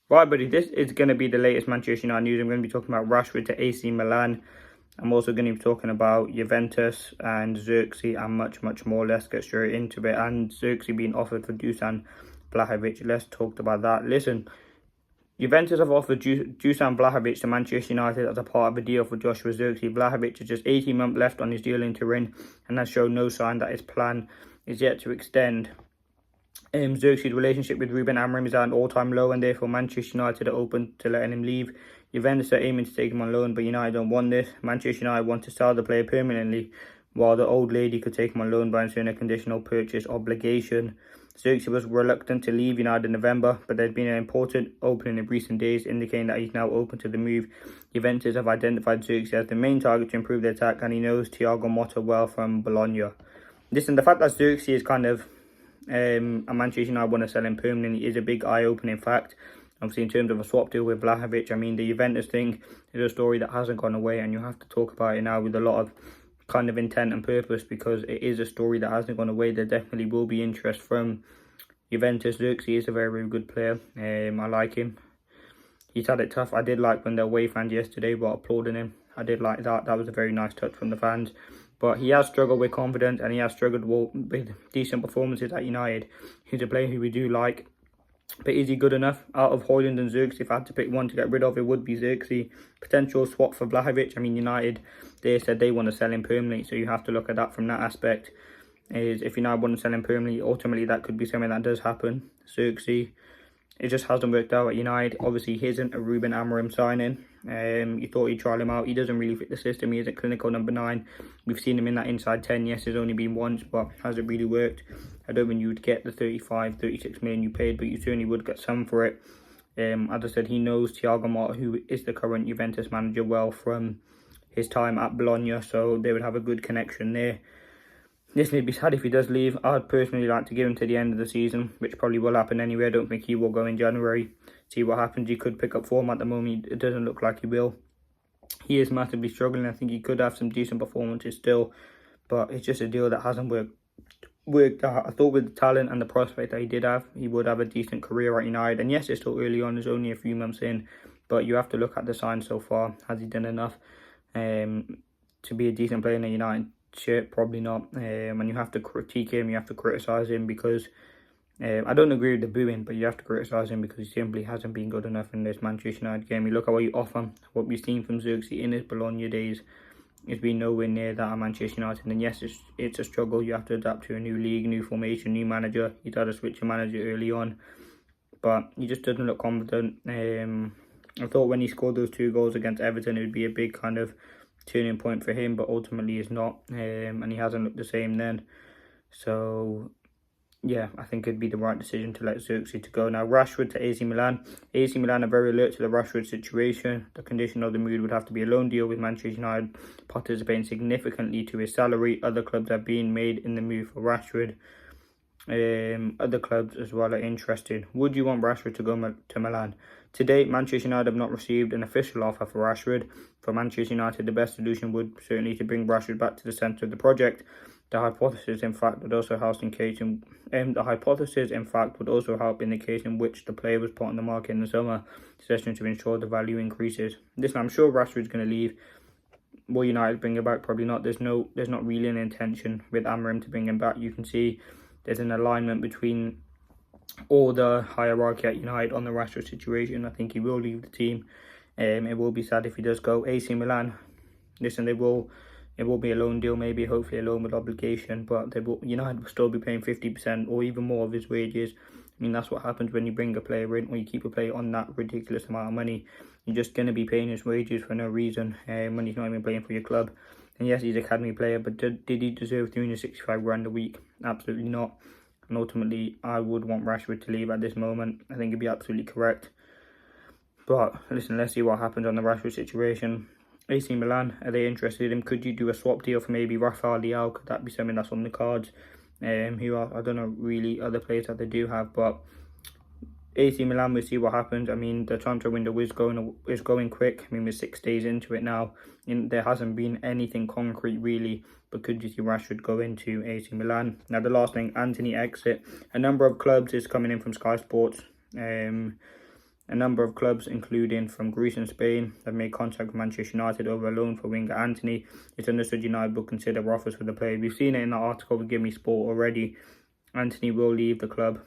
Right, buddy, this is going to be the latest Manchester United news. I'm going to be talking about Rashford to AC Milan. I'm also going to be talking about Juventus and Zirkzee and much more. Let's get straight into it. And Zirkzee being offered for Dusan Vlahovic. Let's talk about that. Listen, Juventus have offered Dusan Vlahovic to Manchester United as a part of a deal for Joshua Zirkzee. Vlahovic has just 18 months left on his deal in Turin and has shown no sign that his plan is yet to extend. Zirkzee's relationship with Ruben Amorim is at an all-time low, and therefore Manchester United are open to letting him leave. Juventus are aiming to take him on loan, but United don't want this. Manchester United want to sell the player permanently, while the old lady could take him on loan by inserting a conditional purchase obligation. Zirkzee was reluctant to leave United in November, but there's been an important opening in recent days indicating that he's now open to the move. Juventus have identified Zirkzee as the main target to improve their attack, and he knows Thiago Motta well from Bologna. Listen, the fact that Zirkzee is kind of and Manchester United want to sell him permanently is a big eye-opening fact. Obviously, in terms of a swap deal with Vlahovic, I mean, the Juventus thing is a story that hasn't gone away, and you have to talk about it now with a lot of kind of intent and purpose, because it is a story that hasn't gone away. There definitely will be interest from Juventus. Zirkzee is a very good player. I like him. He's had it tough. I did like when the away fans yesterday were applauding him. I did like that. That was a very nice touch from the fans. But he has struggled with confidence, and he has struggled with decent performances at United. He's a player who we do like. But is he good enough? Out of Højlund and Zirkzee, if I had to pick one to get rid of, it would be Zirkzee. Potential swap for Vlahovic. I mean, United, they said they want to sell him permanently, so you have to look at that from that aspect. Is if United want to sell him permanently, ultimately that could be something that does happen. Zirkzee, it just hasn't worked out at United. Obviously, he isn't a Ruben Amorim signing. You thought he'd trial him out. He doesn't really fit the system. He isn't clinical number 9. We've seen him in that inside 10. Yes, it's only been once, but hasn't really worked. I don't think you would get the 36 million you paid, but you certainly would get some for it. As I said, he knows Thiago Motta, who is the current Juventus manager, well from his time at Bologna, so they would have a good connection there. Listen, it'd be sad if he does leave. I'd personally like to give him to the end of the season, which probably will happen anyway. I don't think he will go in January. See what happens. He could pick up form at the moment. It doesn't look like he will. He is massively struggling. I think he could have some decent performances still, but it's just a deal that hasn't worked out. I thought with the talent and the prospect that he did have, he would have a decent career at United. And yes, it's still early on. There's only a few months in, but you have to look at the signs so far. Has he done enough to be a decent player in a United shirt? Probably not. And you have to critique him, you have to criticise him, because I don't agree with the booing, but you have to criticise him because he simply hasn't been good enough in this Manchester United game. You look at what you offer, what we've seen from Zirkzee in his Bologna days, it's been nowhere near that at Manchester United. And yes, it's a struggle. You have to adapt to a new league, new formation, new manager. He's had to switch a manager early on, but he just doesn't look confident. I thought when he scored those 2 goals against Everton, it would be a big kind of turning point for him, but ultimately it's not, and he hasn't looked the same then. So yeah, I think it'd be the right decision to let Zirkzee to go. Now, Rashford to AC Milan. AC Milan are very alert to the Rashford situation. The condition of the move would have to be a loan deal, with Manchester United participating significantly to his salary. Other clubs have been made in the move for Rashford. Other clubs as well are interested. Would you want Rashford to go to Milan? To date, Manchester United have not received an official offer for Rashford. For Manchester United, the best solution would certainly to bring Rashford back to the centre of the project. The hypothesis, in fact, would also help in the case in which the player was put on the market in the summer session to ensure the value increases. Listen, I'm sure Rashford's going to leave. Will United bring him back? Probably not. There's not really an intention with Amorim to bring him back. You can see there's an alignment between all the hierarchy at United on the Rashford situation. I think he will leave the team. It will be sad if he does go. AC Milan, listen, it will be a loan deal, maybe, hopefully a loan with obligation, but United will still be paying 50% or even more of his wages. I mean, that's what happens when you bring a player in or you keep a player on that ridiculous amount of money. You're just going to be paying his wages for no reason when he's not even playing for your club. And yes, he's an academy player, but did he deserve 365 grand a week? Absolutely not. And ultimately, I would want Rashford to leave at this moment. I think it'd be absolutely correct. But listen, let's see what happens on the Rashford situation. AC Milan, are they interested in him? Could you do a swap deal for maybe Rafael Leao? Could that be something that's on the cards? Who are, I don't know really other players that they do have, but AC Milan, we'll see what happens. I mean, the transfer window is going quick. I mean, we're 6 days into it now, and there hasn't been anything concrete really. But could you see Rashford go into AC Milan? Now, the last thing, Anthony exit. A number of clubs is coming in from Sky Sports. A number of clubs, including from Greece and Spain, have made contact with Manchester United over a loan for winger Antony. It's understood United will consider offers for the player. We've seen it in the article with Gimme Sport already. Antony will leave the club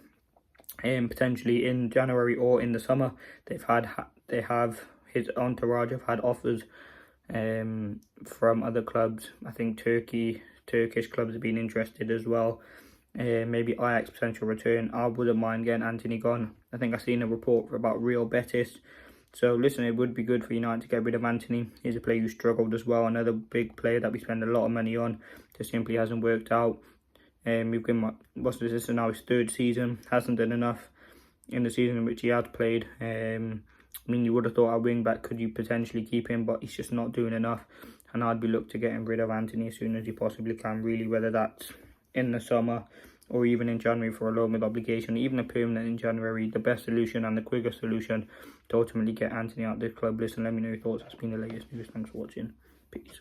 potentially in January or in the summer. They have his entourage have had offers from other clubs. I think Turkish clubs have been interested as well. Maybe Ajax potential return. I wouldn't mind getting Antony gone. I think I've seen a report about Real Betis. So listen, it would be good for United to get rid of Antony. He's a player who struggled as well. Another big player that we spend a lot of money on. Just simply hasn't worked out. We've given this is now his third season. Hasn't done enough in the season in which he had played. I mean, you would have thought our wing back could you potentially keep him, but he's just not doing enough. And I'd be looking to getting rid of Antony as soon as he possibly can, really, whether that's in the summer or even in January for a loan with obligation, even a permanent in January. The best solution and the quickest solution to ultimately get Antony out of the club. Listen, let me know your thoughts. That's been the latest news. Thanks for watching. Peace.